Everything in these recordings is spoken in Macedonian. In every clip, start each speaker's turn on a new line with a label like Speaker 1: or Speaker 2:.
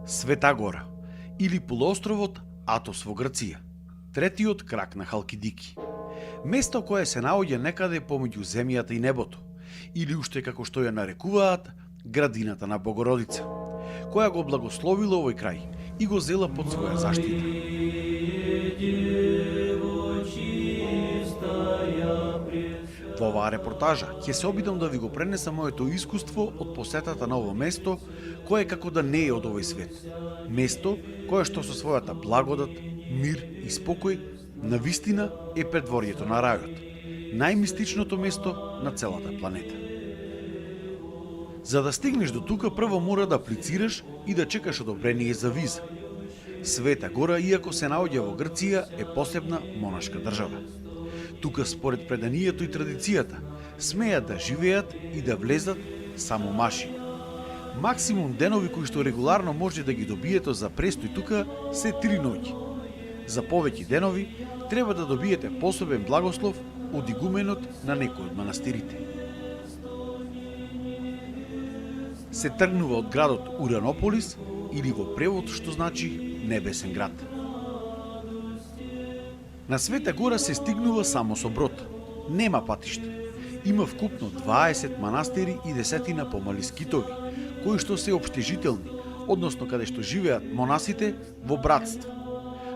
Speaker 1: Света гора, или полуостровот Атос во Грција, третиот крак на Халкидики. Место кое се наоѓа некаде помеѓу земјата и небото, или уште како што ја нарекуваат, градината на Богородица, која го благословила овој крај и го зела под своја заштита. Во оваа репортажа ќе се обидам да ви го пренесам моето искуство од посетата на ово место, кое како да не е од овој свет. Место кое што со својата благодат, мир и спокој навистина е предворието на рајот, најмистичното место на целата планета. За да стигнеш до тука, прво мора да аплицираш и да чекаш одобрение за виза. Света гора, иако се наоѓа во Грција, е посебна монашка држава. Тука, според преданието и традицијата, смеат да живеат и да влезат само маши. Максимум денови кои што регуларно може да ги добиете за престој тука се 3 ноќи. За повеќе денови треба да добиете посебен благослов од игуменот на некој од манастирите. Се тргнува од градот Уранополис, или во превод што значи небесен град. На Света гора се стигнува само со брод. Нема патишта. Има вкупно 20 манастири и 10 помали скитови, кои што се општежителни, односно каде што живеат монасите во братство.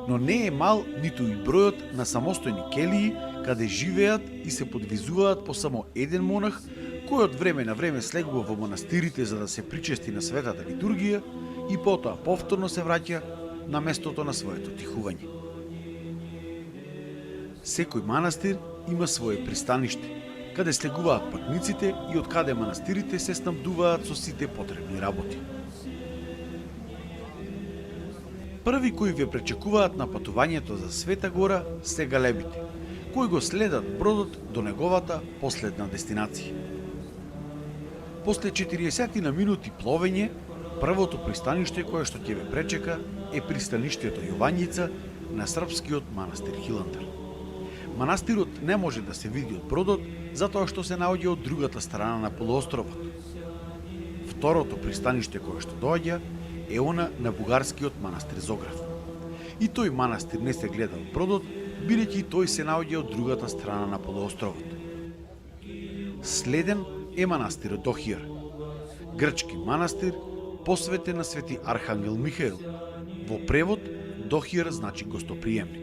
Speaker 1: Но не е мал ниту и бројот на самостојни келии, каде живеат и се подвизуваат по само еден монах, кој од време на време слегува во монастирите за да се причести на светата литургија и потоа повторно се враќа на местото на своето тихување. Секој манастир има свое пристаниште, каде слегуваат патниците и од каде манастирите се снабдуваат со сите потребни работи. Први кои ве пречекуваат на патувањето за Света гора се галебите, кои го следат бродот до неговата последна дестинација. После 40 на минути пловење, првото пристаниште кое што ќе ве пречека е пристаништето Јованјица на српскиот манастир Хиландар. Манастирот не може да се види од бродот, затоа што се наоѓа од другата страна на полуостровот. Второто пристаниште кое што доаѓа е она на бугарскиот манастир Зограф. И тој манастир не се гледа од бродот, бидејќи тој се наоѓа од другата страна на полуостровот. Следен е манастирот Дохијар, грчки манастир посветен на свети Архангел Михаил. Во превод Дохијар значи гостоприемник.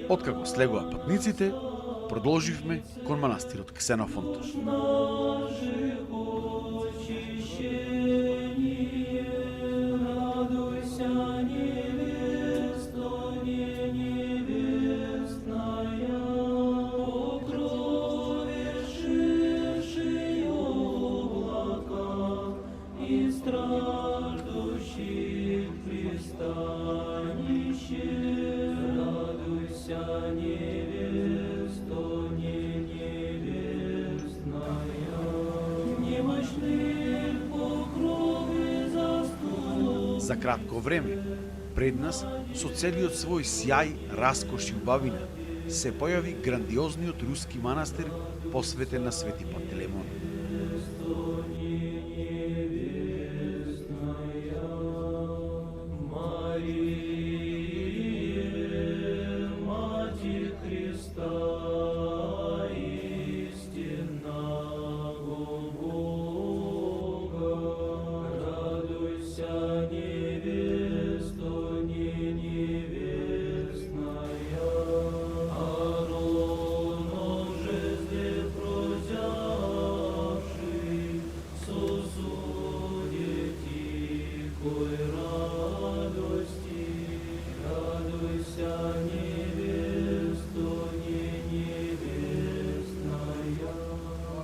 Speaker 1: Откако слегува патниците, продолживме кон манастирот Ксенофонт. За кратко време, пред нас, со целиот свој сјај, раскош и убавина, се појави грандиозниот руски манастир посветен на Свети Пантелеймон.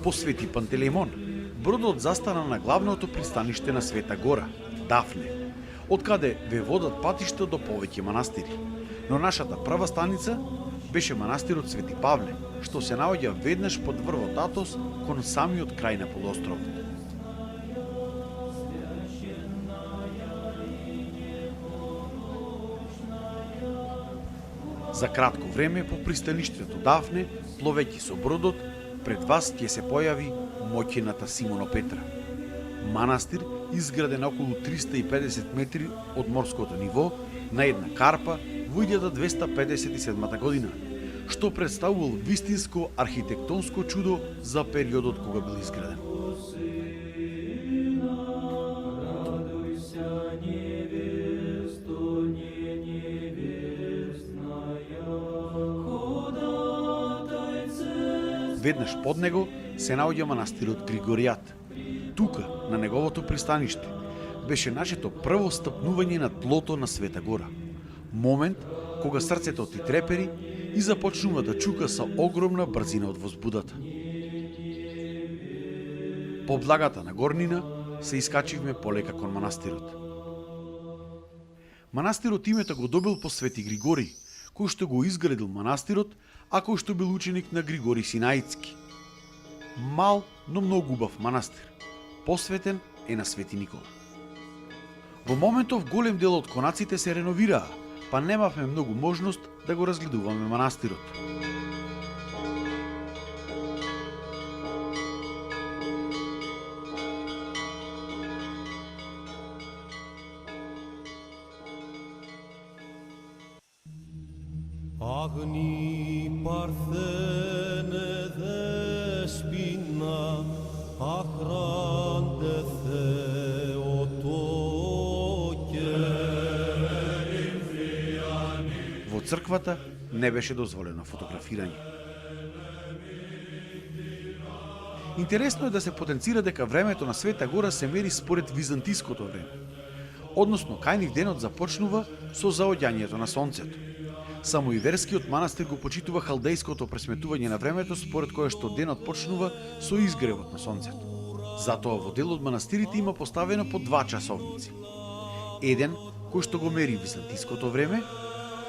Speaker 1: По Свети Пантелеймон, бродот застана на главното пристаниште на Света гора, Дафне, од каде ве водат патишта до повеќе манастири. Но нашата прва станица беше манастирот Свети Павле, што се наоѓа веднаш под врвот Атос кон самиот крај на полуостровот. За кратко време по пристаништето Дафне, пловејќи со бродот, пред вас ќе се појави моќената Симоно Петра. Манастир изграден околу 350 метри од морското ниво на една карпа во 1257 година, што представувал вистинско архитектонско чудо за периодот кога бил изграден. Веднаш под него се наоѓа манастирот Григоријат. Тука, на неговото пристаниште, беше нашето прво стапнување на тлото на Света Гора. Момент кога срцето ти трепери и започнува да чука со огромна брзина од возбудата. По благата на горнина се искачивме полека кон манастирот. Манастирот името го добил по Свети Григорий, кој што го изградил манастирот, а кој што бил ученик на Григорий Синаицки. Мал, но многу убав манастир, посветен е на Свети Никола. Во моментов голем дел од конаците се реновираа, па немавме многу можност да го разгледуваме манастирот.
Speaker 2: Αγνή παρθένε δεσποινα, αχράντε Θεοτόκε.
Speaker 1: Во црквата не беше дозволено фотографирање. Интересно е да се потенцира дека времето на Света Гора се мери според византиското време. Односно, кајнив денот започнува со заоѓањето на сонцето. Само и верскиот манастир го почитува халдејското пресметување на времето, според кое што денот почнува со изгревот на сонцето. Затоа во дел од манастирите има поставено по 2 часовници. Еден кој што го мери византиското време,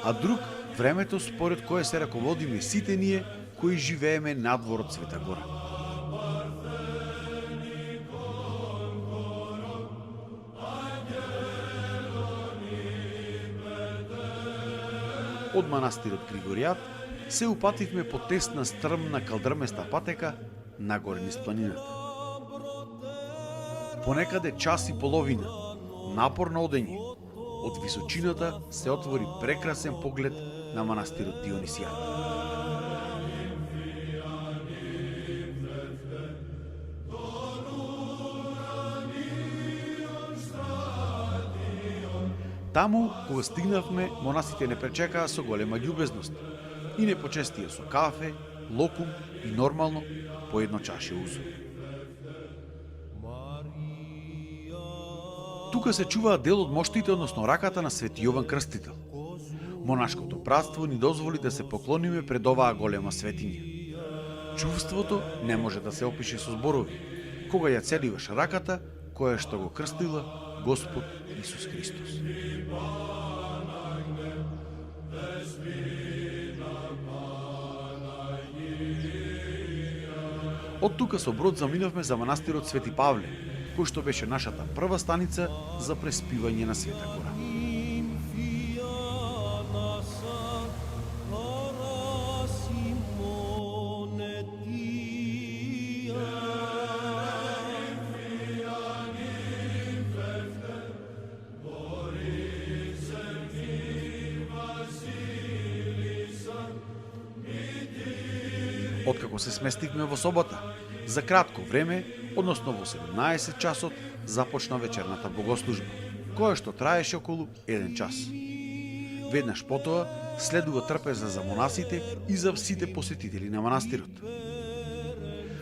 Speaker 1: а друг времето според кое се раководиме сите ние кои живееме надвор од Света Гора. Од манастирот Григоријат се упативме по тесна стрмна калдрместа патека нагоре низ планината. Понекаде час и половина, напорно одење, од височината се отвори прекрасен поглед на манастирот Дионисијат. Таму, кога стигнавме, монасите не пречекаа со голема љубезност и не почестија со кафе, локум и нормално по едно чаше усо. Тука се чуваа дел од моштите, односно раката на Свети Јован Крстител. Монашкото братство ни дозволи да се поклониме пред оваа голема светиња. Чувството не може да се опише со зборови, кога ја целиваш раката која што го крстила Господ Исус Христос. Од тука со брод заминавме за манастирот Свети Павле, кој што беше нашата прва станица за преспивање на Света Гора. Откако се сместивме во собота, за кратко време, односно во 17 часот, започна вечерната богослужба, која што траеше околу 1 час. Веднаш потоа следува трпеза за монасите и за сите посетители на манастирот.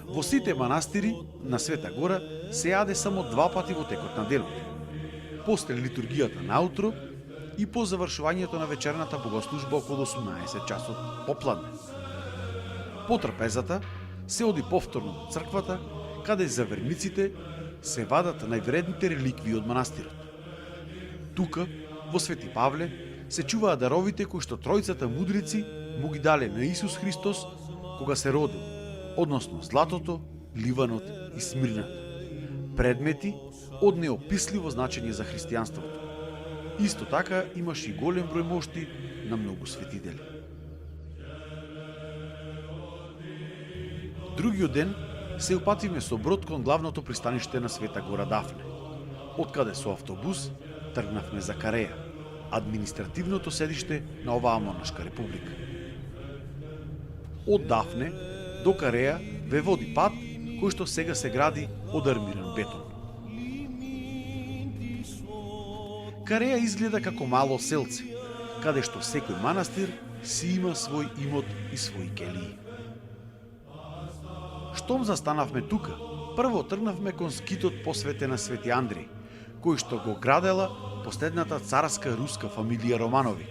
Speaker 1: Во сите манастири на Света Гора се јаде само 2 пати во текот на денот. После литургијата наутро и по завршувањето на вечерната богослужба околу 18 часот попладне. По трпезата се оди повторно до црквата, каде за верниците се вадат највредните реликвии од манастирот. Тука, во Свети Павле, се чуваат даровите кои што тројцата мудрици му ги дале на Исус Христос кога се родил, односно златото, ливанот и смирната. Предмети од неописливо значење за христијанството. Исто така имаш и голем број мошти на многу светители. Другиот ден се упативме со брод кон главното пристаниште на Света Гора Дафне, откаде со автобус тргнавме за Кареја, административното седиште на оваа монашка република. Од Дафне до Кареја ве води пат кој што сега се гради од армиран бетон. Кареја изгледа како мало селце, каде што секој манастир си има свој имот и своји келии. Штом застанавме тука, прво тргнавме кон скитот посветен на Свети Андреј, кој што го градела последната царска руска фамилија Романови.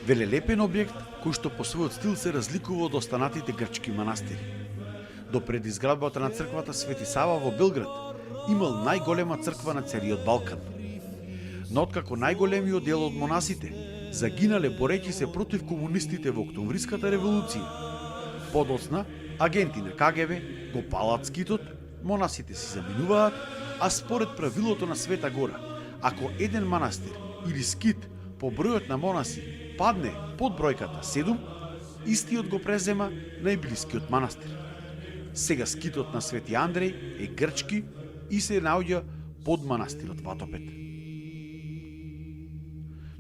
Speaker 1: Велелепен објект кој што по својот стил се разликува од останатите грчки манастири. До пред изградбата на црквата Свети Сава во Белград имал најголема црква на целиот Балкан. Но откако најголемиот дел од монасите загинале борејќи се против комунистите во Октомвриската револуција, подоцна агенти на КГБ го палат скитот, монасите си заминуваат, а според правилото на Света Гора, ако еден манастир или скит по бројот на монаси падне под бројката 7, истиот го презема најблискиот манастир. Сега скитот на Свети Андреј е грчки и се наоѓа под манастирот Ватопет.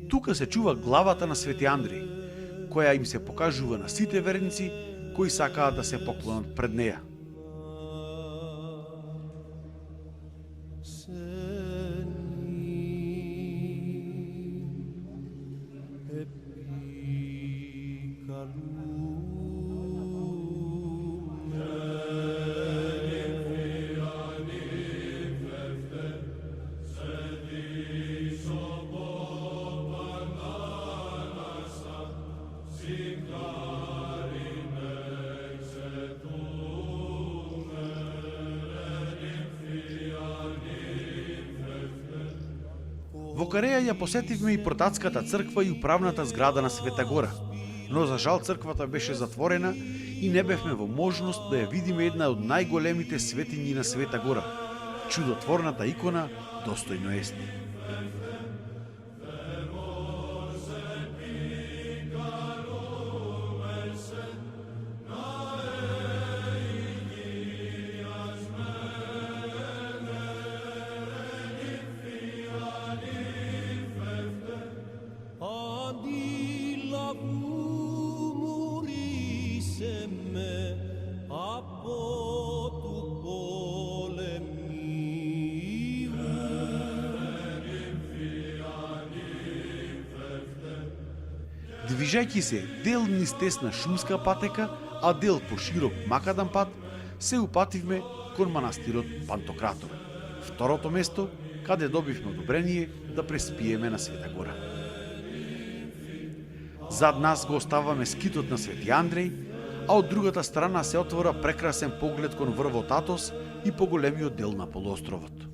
Speaker 1: Тука се чува главата на Свети Андреј, која им се покажува на сите верници кои сакаат да се поклонат пред неја. Во Кареја ја посетивме и Протатската црква и управната зграда на Света Гора, но за жал црквата беше затворена и не бевме во можност да ја видиме една од најголемите светињи на Света Гора, чудотворната икона Достојно ести. Движејќи се дел низ тесна шумска патека, а дел по широк макадан пат, се упативме кон манастирот Пантократор, второто место каде добивме одобрение да преспиеме на Света Гора. Зад нас го оставаме скитот на Свети Андреј, а од другата страна се отвора прекрасен поглед кон врвот Атос и поголемиот дел на полуостровот.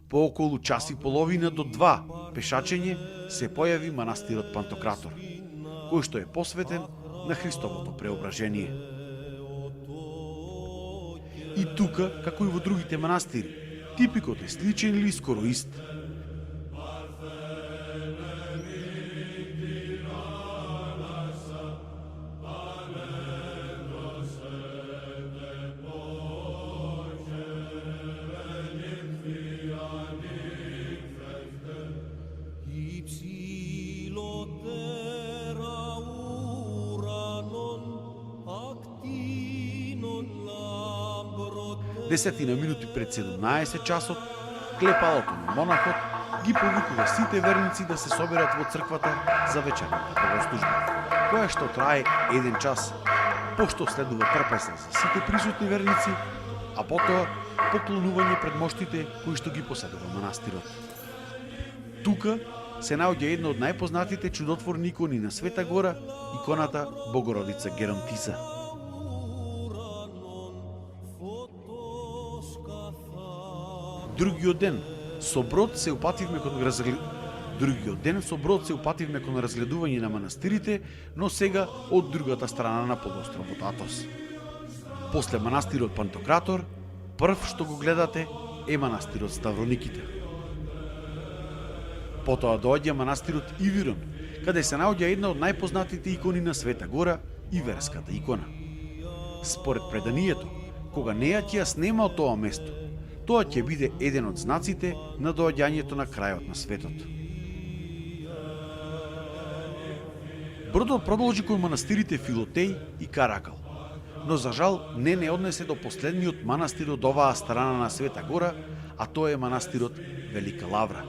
Speaker 1: По околу час и половина до 2 пешачење се појави манастирот Пантократор, кој што е посветен на Христовото преображение. И тука, како и во другите манастири, типикот е сличен или скоро ист. Десетина минути пред 17 часот, клепалото на монахот ги повикува сите верници да се соберат во црквата за вечерната богослужба, која што трае 1 час, пошто следува трпеса за сите присутни верници, а потоа поклонување пред моштите кои што ги поседува манастирот. Тука се наоѓа една од најпознатите чудотворни икони на Света Гора, иконата Богородица Геронтиса. Другиот ден, со брод се упативме Другиот ден со брод се упативме кон разгледување на манастирите, но сега од другата страна на полуостровот Атос. После манастирот Пантократор, прв што го гледате е манастирот Ставрониките. Потоа доаѓа манастирот Ивирон, каде се наоѓа една од најпознатите икони на Света Гора и верската икона. Според преданието, кога неја ќе ја снема од тоа место, тоа ќе биде еден од знаците на доаѓањето на крајот на светот. Бродот продолжи кон манастирите Филотеј и Каракал, но за жал не однесе до последниот манастир од оваа страна на Света Гора, а тоа е манастирот Велика Лавра.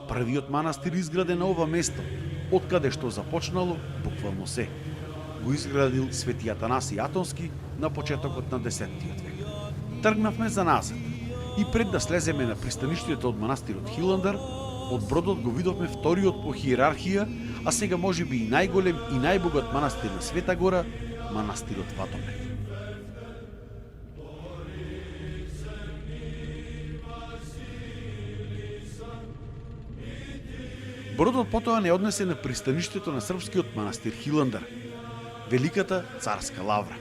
Speaker 1: Првиот манастир изграден на ова место, од каде што започнало буквално се. Го изградил Свети Атанаси Атонски на почетокот на 10 век. Тргнавме за назад и пред да слеземе на пристаништето од манастирот Хиландар, од бродот го видовме вториот по хиерархија, а сега можеби и најголем и најбогат манастир на Света Гора, манастирот Ватопед. Бродот потоа не однесе на пристаништето на српскиот манастир Хиландар, Великата царска лавра.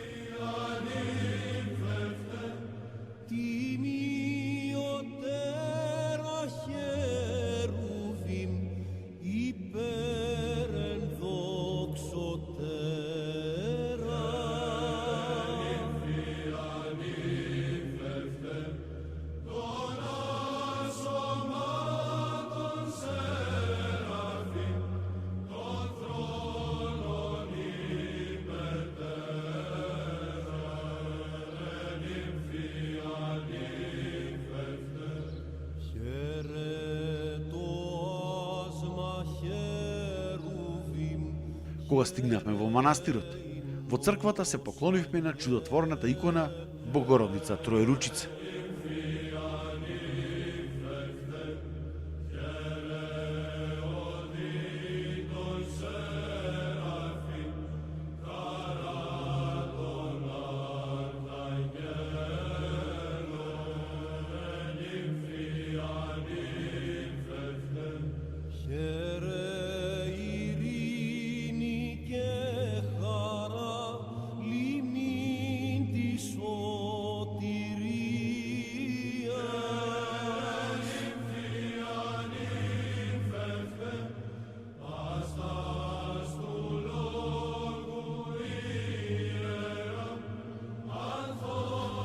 Speaker 1: Кога стигнавме во манастирот, во црквата се поклонивме на чудотворната икона Богородица Троеручица.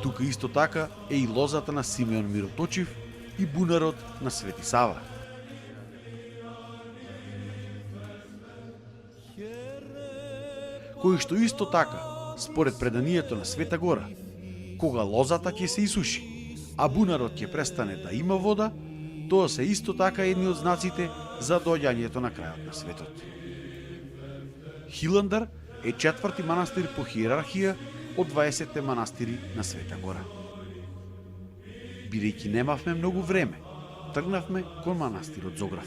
Speaker 1: Тука исто така е и лозата на Симеон Мироточив и бунарот на Свети Сава. Кој што исто така, според преданието на Света Гора, кога лозата ќе се исуши, а бунарот ќе престане да има вода, тоа се исто така едни од знаците за доаѓањето на крајот на светот. Хиландар е четврти манастир по хиерархија од 20 манастири на Света Гора. Бидејќи немавме многу време, тргнавме кон манастирот Зограф.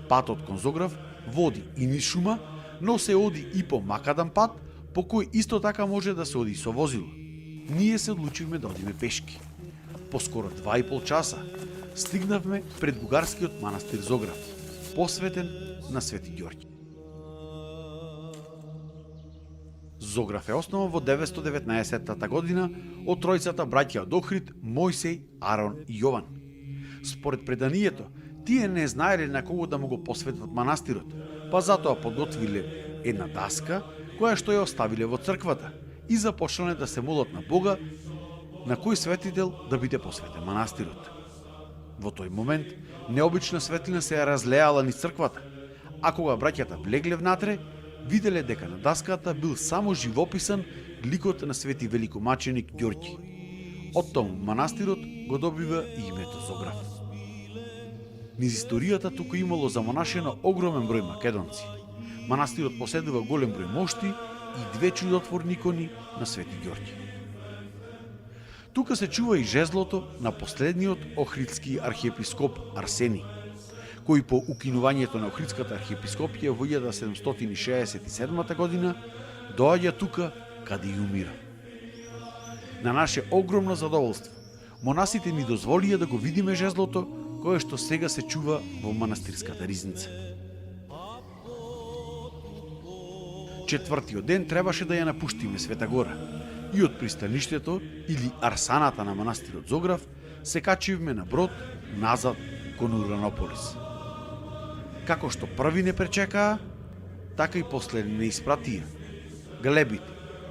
Speaker 1: Патот кон Зограф води и низ шума, но се оди и по макадан пат, по кој исто така може да се оди со возило. Ние се одлучивме да одиме пешки. По скоро 2,5 часа стигнавме пред бугарскиот манастир Зограф, посветен на Свети Ѓорѓе. Зограф е основан во 919 година од тројцата браќа од Охрид, Мојсеј, Арон и Јован. Според преданието, тие не знаеле на кого да му го посветат манастирот, па затоа подготвиле една даска која што ја оставиле во црквата и започнале да се молат на Бога на кој светител да биде посветен манастирот. Во тој момент необична светлина се ја разлеала низ црквата, а кога браќата влегле внатре, виделе дека на даската бил само живописан ликот на Свети великомаченик Ѓорѓи. Од тому манастирот го добива и името Зограф. Низ историјата тука имало замонашено огромен број македонци. Манастирот поседува голем број мошти и две чудотворни икони на Свети Ѓорѓи. Тука се чува и жезлото на последниот охридски архиепископ Арсений, кој по укинувањето на Охридската архиепископија во 1767 година доаѓа тука каде и умира. На наше огромно задоволство, монасите ни дозволија да го видиме жезлото кое што сега се чува во манастирската ризница. Четвртиот ден требаше да ја напуштиме Света Гора и од пристаништето или арсаната на манастирот Зограф се качивме на брод назад кон Уранополис. Како што први не пречекаа, така и после не испратија галебите,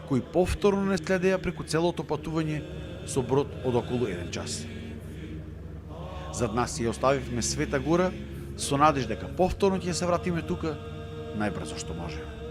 Speaker 1: кои повторно не следеа преку целото патување со брод од околу 1 час. Зад нас ја оставивме Света Гора со надеж дека повторно ќе се вратиме тука најбрзо што може.